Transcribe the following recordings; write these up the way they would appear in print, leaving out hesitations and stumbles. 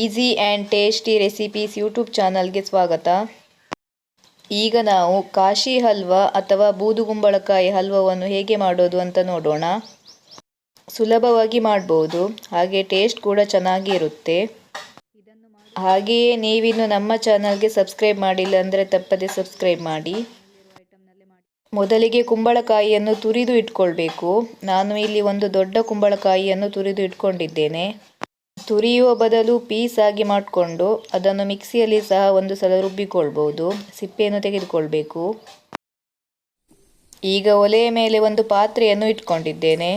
Easy and tasty recipes YouTube ಚಾನಲ್ಗೆ ಸ್ವಾಗತ. ಈಗ ನಾವು ಕಾಶಿ ಹಲ್ವಾ ಅಥವಾ ಬೂದುಗುಂಬಳಕಾಯಿ ಹಲ್ವವನ್ನು ಹೇಗೆ ಮಾಡೋದು ಅಂತ ನೋಡೋಣ. ಸುಲಭವಾಗಿ ಮಾಡ್ಬೋದು, ಹಾಗೆ ಟೇಸ್ಟ್ ಕೂಡ ಚೆನ್ನಾಗಿ ಇರುತ್ತೆ. ಹಾಗೆಯೇ ನೀವಿನ್ನು ನಮ್ಮ ಚಾನಲ್ಗೆ ಸಬ್ಸ್ಕ್ರೈಬ್ ಮಾಡಿಲ್ಲ ಅಂದರೆ ತಪ್ಪದೆ ಸಬ್ಸ್ಕ್ರೈಬ್ ಮಾಡಿ. ಮೊದಲಿಗೆ ಕುಂಬಳಕಾಯಿಯನ್ನು ತುರಿದು ಇಟ್ಕೊಳ್ಬೇಕು. ನಾನು ಇಲ್ಲಿ ಒಂದು ದೊಡ್ಡ ಕುಂಬಳಕಾಯಿಯನ್ನು ತುರಿದು ಇಟ್ಕೊಂಡಿದ್ದೇನೆ. ತುರಿಯುವ ಬದಲು ಪೀಸ್ ಆಗಿ ಮಾಡಿಕೊಂಡು ಅದನ್ನು ಮಿಕ್ಸಿಯಲ್ಲಿ ಸಹ ಒಂದು ಸಲ ರುಬ್ಬಿಕೊಳ್ಬೋದು. ಸಿಪ್ಪೆಯನ್ನು ತೆಗೆದುಕೊಳ್ಬೇಕು. ಈಗ ಒಲೆಯ ಮೇಲೆ ಒಂದು ಪಾತ್ರೆಯನ್ನು ಇಟ್ಕೊಂಡಿದ್ದೇನೆ.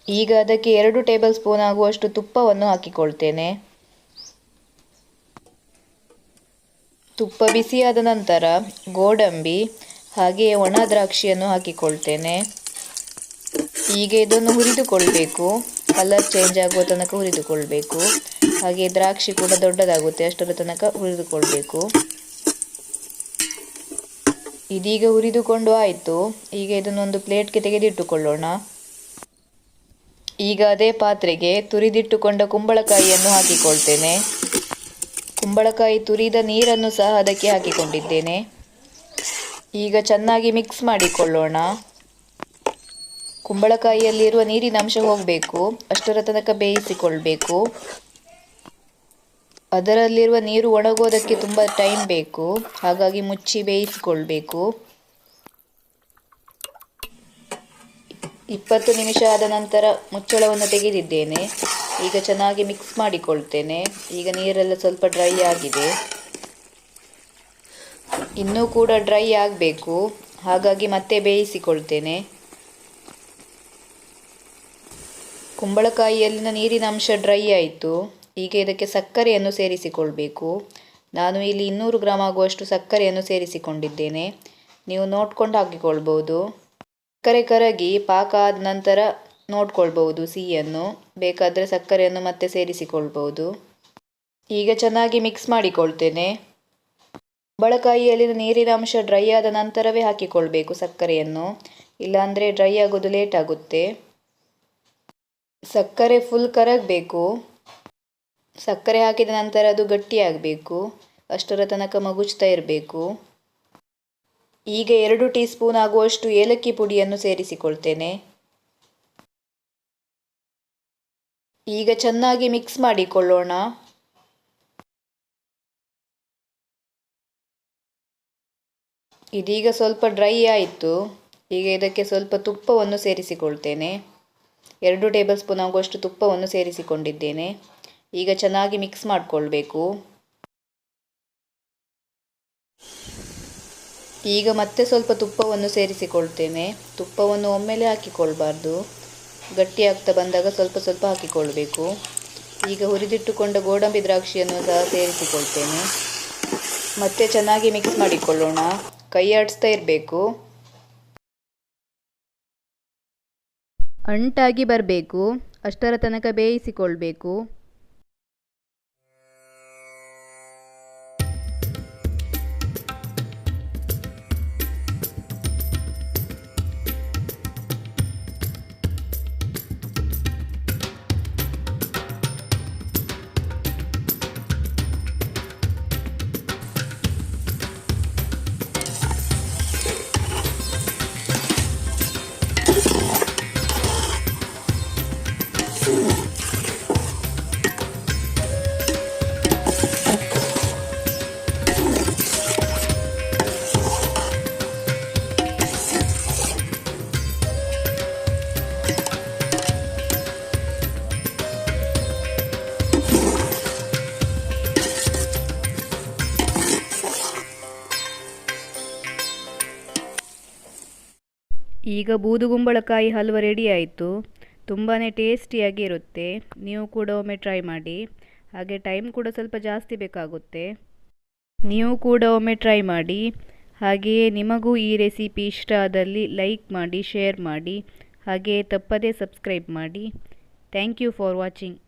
ಈಗ ಅದಕ್ಕೆ 2 ಟೇಬಲ್ ಸ್ಪೂನ್ ಆಗುವಷ್ಟು ತುಪ್ಪವನ್ನು ಹಾಕಿಕೊಳ್ತೇನೆ. ತುಪ್ಪ ಬಿಸಿಯಾದ ನಂತರ ಗೋಡಂಬಿ ಹಾಗೆಯೇ ಒಣ ದ್ರಾಕ್ಷಿಯನ್ನು ಹಾಕಿಕೊಳ್ತೇನೆ. ಈಗ ಇದನ್ನು ಹುರಿದುಕೊಳ್ಬೇಕು. ಕಲರ್ ಚೇಂಜ್ ಆಗುವ ತನಕ ಹುರಿದುಕೊಳ್ಬೇಕು. ಹಾಗೆ ದ್ರಾಕ್ಷಿ ಕೂಡ ದೊಡ್ಡದಾಗುತ್ತೆ, ಅಷ್ಟರ ತನಕ ಹುರಿದುಕೊಳ್ಬೇಕು. ಇದೀಗ ಹುರಿದುಕೊಂಡು ಆಯಿತು. ಈಗ ಇದನ್ನೊಂದು ಪ್ಲೇಟ್ಗೆ ತೆಗೆದಿಟ್ಟುಕೊಳ್ಳೋಣ. ಈಗ ಅದೇ ಪಾತ್ರೆಗೆ ತುರಿದಿಟ್ಟುಕೊಂಡ ಕುಂಬಳಕಾಯಿಯನ್ನು ಹಾಕಿಕೊಳ್ತೇನೆ. ಕುಂಬಳಕಾಯಿ ತುರಿದ ನೀರನ್ನು ಸಹ ಅದಕ್ಕೆ ಹಾಕಿಕೊಂಡಿದ್ದೇನೆ. ಈಗ ಚೆನ್ನಾಗಿ ಮಿಕ್ಸ್ ಮಾಡಿಕೊಳ್ಳೋಣ. ಕುಂಬಳಕಾಯಿಯಲ್ಲಿರುವ ನೀರಿನ ಅಂಶ ಹೋಗಬೇಕು, ಅಷ್ಟರ ತನಕ ಬೇಯಿಸಿಕೊಳ್ಬೇಕು. ಅದರಲ್ಲಿರುವ ನೀರು ಒಣಗೋದಕ್ಕೆ ತುಂಬ ಟೈಮ್ ಬೇಕು, ಹಾಗಾಗಿ ಮುಚ್ಚಿ ಬೇಯಿಸಿಕೊಳ್ಬೇಕು. 20 ನಿಮಿಷ ಆದ ನಂತರ ಮುಚ್ಚಳವನ್ನು ತೆಗೆದಿದ್ದೇನೆ. ಈಗ ಚೆನ್ನಾಗಿ ಮಿಕ್ಸ್ ಮಾಡಿಕೊಳ್ತೇನೆ. ಈಗ ನೀರೆಲ್ಲ ಸ್ವಲ್ಪ ಡ್ರೈ ಆಗಿದೆ. ಇನ್ನೂ ಕೂಡ ಡ್ರೈ ಆಗಬೇಕು, ಹಾಗಾಗಿ ಮತ್ತೆ ಬೇಯಿಸಿಕೊಳ್ತೇನೆ. ಕುಂಬಳಕಾಯಿಯಲ್ಲಿನ ನೀರಿನ ಅಂಶ ಡ್ರೈ ಆಯಿತು. ಈಗ ಇದಕ್ಕೆ ಸಕ್ಕರೆಯನ್ನು ಸೇರಿಸಿಕೊಳ್ಬೇಕು. ನಾನು ಇಲ್ಲಿ 200 ಗ್ರಾಮ್ ಆಗುವಷ್ಟು ಸಕ್ಕರೆಯನ್ನು ಸೇರಿಸಿಕೊಂಡಿದ್ದೇನೆ. ನೀವು ನೋಡ್ಕೊಂಡು ಹಾಕಿಕೊಳ್ಬೋದು. ಸಕ್ಕರೆ ಕರಗಿ ಪಾಕ ಆದ ನಂತರ ನೋಡ್ಕೊಳ್ಬೋದು ಸಿಹಿಯನ್ನು. ಬೇಕಾದರೆ ಸಕ್ಕರೆಯನ್ನು ಮತ್ತೆ ಸೇರಿಸಿಕೊಳ್ಬೋದು. ಈಗ ಚೆನ್ನಾಗಿ ಮಿಕ್ಸ್ ಮಾಡಿಕೊಳ್ತೇನೆ. ಕುಂಬಳಕಾಯಿಯಲ್ಲಿನ ನೀರಿನ ಅಂಶ ಡ್ರೈ ಆದ ನಂತರವೇ ಹಾಕಿಕೊಳ್ಬೇಕು ಸಕ್ಕರೆಯನ್ನು, ಇಲ್ಲಾಂದರೆ ಡ್ರೈ ಆಗೋದು ಲೇಟ್ ಆಗುತ್ತೆ. ಸಕ್ಕರೆ ಫುಲ್ ಕರಗಬೇಕು. ಸಕ್ಕರೆ ಹಾಕಿದ ನಂತರ ಅದು ಗಟ್ಟಿಯಾಗಬೇಕು, ಅಷ್ಟರ ತನಕ ಮಗುಚ್ತಾ ಇರಬೇಕು. ಈಗ 2 ಟೀ ಸ್ಪೂನ್ ಆಗುವಷ್ಟು ಏಲಕ್ಕಿ ಪುಡಿಯನ್ನು ಸೇರಿಸಿಕೊಳ್ತೇನೆ. ಈಗ ಚೆನ್ನಾಗಿ ಮಿಕ್ಸ್ ಮಾಡಿಕೊಳ್ಳೋಣ. ಇದೀಗ ಸ್ವಲ್ಪ ಡ್ರೈ ಆಯಿತು. ಈಗ ಇದಕ್ಕೆ ಸ್ವಲ್ಪ ತುಪ್ಪವನ್ನು ಸೇರಿಸಿಕೊಳ್ತೇನೆ. 2 ಟೇಬಲ್ ಸ್ಪೂನ್ ಆಗುವಷ್ಟು ತುಪ್ಪವನ್ನು ಸೇರಿಸಿಕೊಂಡಿದ್ದೇನೆ. ಈಗ ಚೆನ್ನಾಗಿ ಮಿಕ್ಸ್ ಮಾಡಿಕೊಳ್ಬೇಕು. ಈಗ ಮತ್ತೆ ಸ್ವಲ್ಪ ತುಪ್ಪವನ್ನು ಸೇರಿಸಿಕೊಳ್ತೇನೆ. ತುಪ್ಪವನ್ನು ಒಮ್ಮೆಲೆ ಹಾಕಿಕೊಳ್ಬಾರ್ದು, ಗಟ್ಟಿಯಾಗ್ತಾ ಬಂದಾಗ ಸ್ವಲ್ಪ ಸ್ವಲ್ಪ ಹಾಕಿಕೊಳ್ಬೇಕು. ಈಗ ಹುರಿದಿಟ್ಟುಕೊಂಡ ಗೋಡಂಬಿ ದ್ರಾಕ್ಷಿಯನ್ನು ಸಹ ಸೇರಿಸಿಕೊಳ್ತೇನೆ. ಮತ್ತೆ ಚೆನ್ನಾಗಿ ಮಿಕ್ಸ್ ಮಾಡಿಕೊಳ್ಳೋಣ. ಕೈ ಆಡಿಸ್ತಾ ಇರಬೇಕು. ಅಂಟಾಗಿ ಬರಬೇಕು, ಅಷ್ಟರ ತನಕ ಬೇಯಿಸಿಕೊಳ್ಬೇಕು. ಈಗ ಬೂದುಗುಂಬಳಕಾಯಿ ಹಲ್ವ ರೆಡಿ ಆಯಿತು. ತುಂಬಾ ಟೇಸ್ಟಿಯಾಗಿ ಇರುತ್ತೆ. ನೀವು ಕೂಡ ಒಮ್ಮೆ ಟ್ರೈ ಮಾಡಿ. ಹಾಗೆ ಟೈಮ್ ಕೂಡ ಸ್ವಲ್ಪ ಜಾಸ್ತಿ ಬೇಕಾಗುತ್ತೆ. ನೀವು ಕೂಡ ಒಮ್ಮೆ ಟ್ರೈ ಮಾಡಿ. ಹಾಗೆಯೇ ನಿಮಗೂ ಈ ರೆಸಿಪಿ ಇಷ್ಟ ಆದಲ್ಲಿ ಲೈಕ್ ಮಾಡಿ, ಶೇರ್ ಮಾಡಿ, ಹಾಗೆಯೇ ತಪ್ಪದೇ ಸಬ್ಸ್ಕ್ರೈಬ್ ಮಾಡಿ. Thank you for watching.